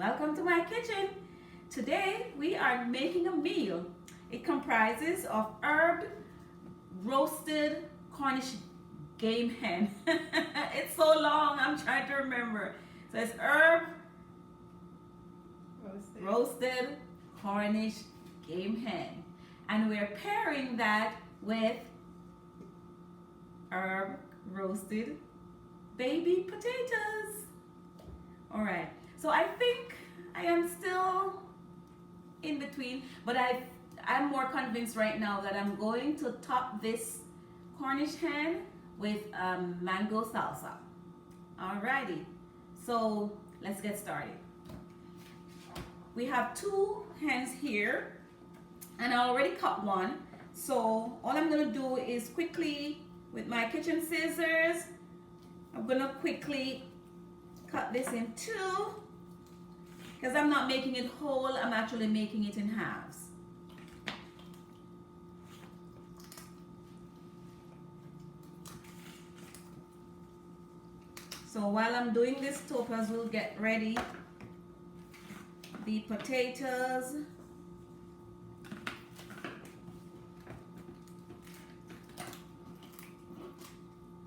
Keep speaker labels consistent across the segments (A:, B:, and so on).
A: Welcome to my kitchen. Today we are making a meal. It comprises of herb roasted Cornish game hen. It's so long, I'm trying to remember. So it's herb roasted Cornish game hen. And we're pairing that with herb roasted baby potatoes. All right, so I think I am still in between, but I'm more convinced right now that I'm going to top this Cornish hen with mango salsa. Alrighty, so let's get started. We have 2 hens here, and I already cut one. So all I'm gonna do is quickly, with my kitchen scissors, I'm gonna quickly cut this in 2, because I'm not making it whole, I'm actually making it in halves. So while I'm doing this, Topaz will get ready the potatoes.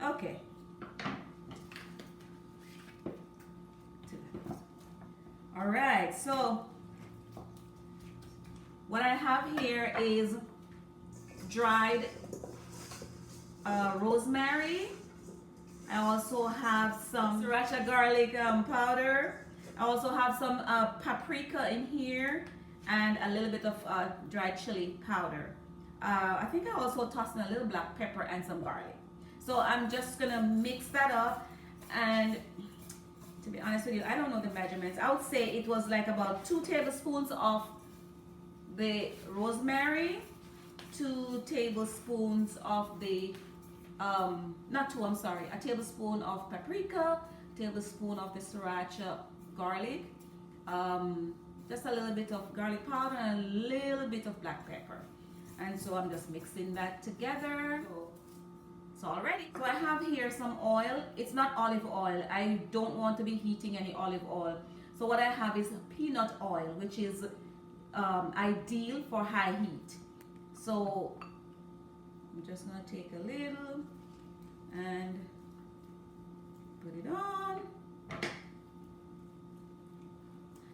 A: Okay. All right, so what I have here is dried rosemary. I also have some sriracha garlic powder. I also have some paprika in here and a little bit of dried chili powder. I think I also tossed in a little black pepper and some garlic. So I'm just gonna mix that up, and to be honest with you, I don't know the measurements. I would say it was like about 2 tablespoons of the rosemary, 2 tablespoons of the not 2, I'm sorry, a tablespoon of paprika, tablespoon of the sriracha garlic, just a little bit of garlic powder and a little bit of black pepper. And so I'm just mixing that together. It's all ready. So I have here some oil. It's not olive oil. I don't want to be heating any olive oil. So what I have is peanut oil, which is ideal for high heat. So I'm just gonna take a little and put it on,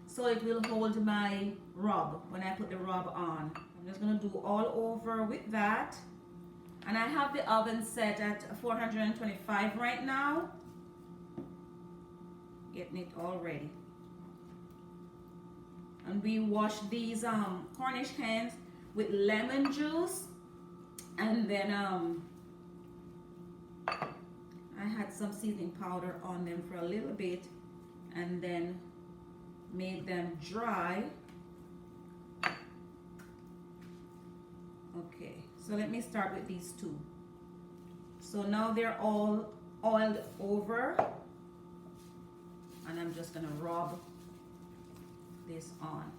A: so it will hold my rub when I put the rub on. I'm just gonna do all over with that. And I have the oven set at 425 right now. Getting it all ready. And we wash these Cornish hens with lemon juice, and then I had some seasoning powder on them for a little bit, and then made them dry. Okay, so let me start with these 2. So now they're all oiled over, and I'm just gonna rub this on.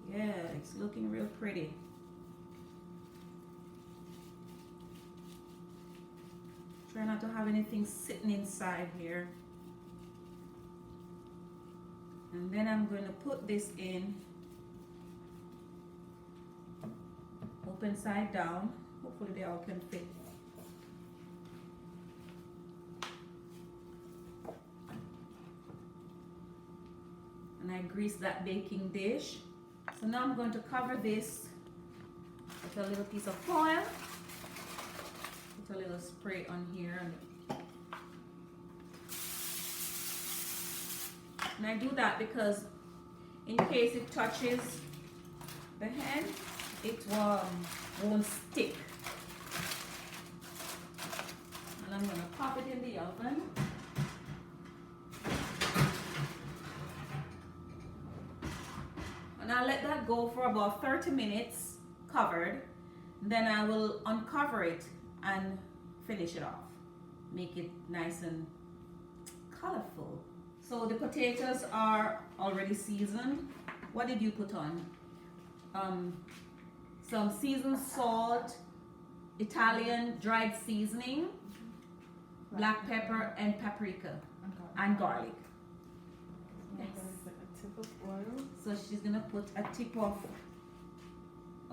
A: Yeah, it's looking real pretty. Try not to have anything sitting inside here. And then I'm going to put this in open side down. Hopefully they all can fit. And I grease that baking dish. So now I'm going to cover this with a little piece of foil. Put a little spray on here. And I do that because in case it touches the hen, it won't stick. And I'm going to pop it in the oven. And I'll let that go for about 30 minutes covered. Then I will uncover it and finish it off. Make it nice and colorful. So the potatoes are already seasoned what did you put on? Some seasoned salt, Italian dried seasoning, black pepper, and paprika, and garlic. Yes.
B: A tip of oil.
A: So she's gonna put a tip of.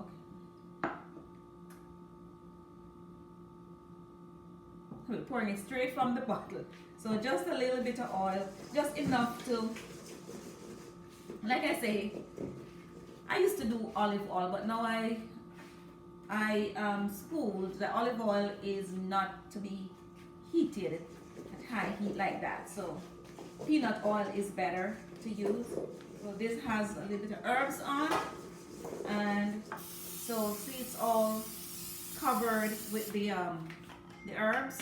A: Okay. We're pouring it straight from the bottle. So just a little bit of oil, just enough to. Like I say, I used to do olive oil, but now I schooled that olive oil is not to be heated at high heat like that. So peanut oil is better to use. So this has a little bit of herbs on, and so see it's all covered with the herbs.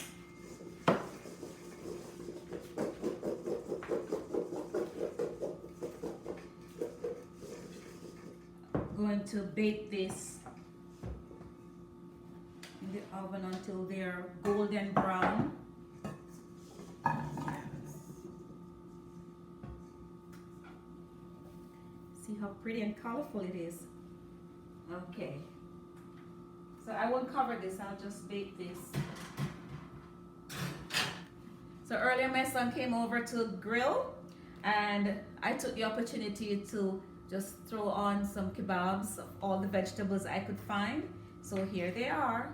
A: Going to bake this in the oven until they're golden brown. See how pretty and colorful it is. Okay, so I won't cover this, I'll just bake this. So earlier my son came over to grill, and I took the opportunity to just throw on some kebabs of all the vegetables I could find. So here they are.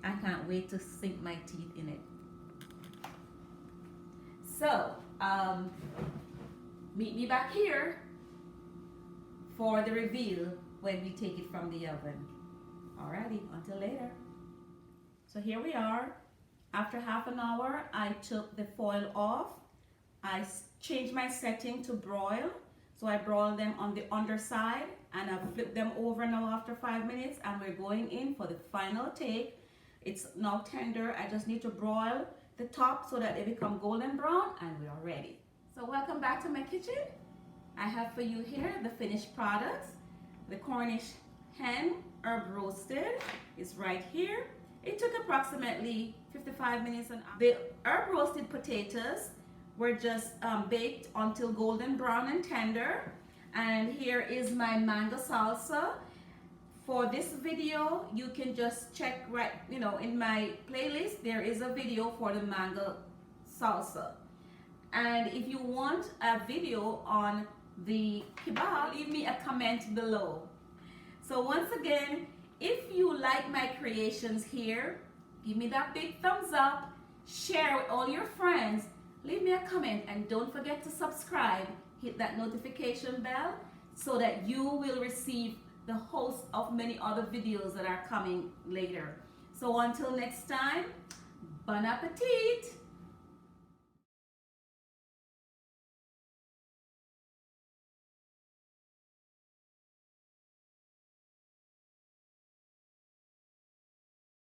A: I can't wait to sink my teeth in it. So, meet me back here for the reveal when we take it from the oven. Alrighty, until later. So here we are. After half an hour, I took the foil off. I changed my setting to broil. So I broiled them on the underside, and I flipped them over now after 5 minutes, and we're going in for the final take. It's now tender. I just need to broil the top so that they become golden brown, and we are ready. So welcome back to my kitchen. I have for you here the finished products. The Cornish hen herb roasted is right here. It took approximately 55 minutes. And the herb roasted potatoes were just baked until golden brown and tender. And here is my mango salsa. For this video, you can just check right, in my playlist, there is a video for the mango salsa. And if you want a video on the kebab, leave me a comment below. So once again, if you like my creations here, give me that big thumbs up, share with all your friends, leave me a comment, and don't forget to subscribe. Hit that notification bell so that you will receive the host of many other videos that are coming later. So until next time, bon appetit!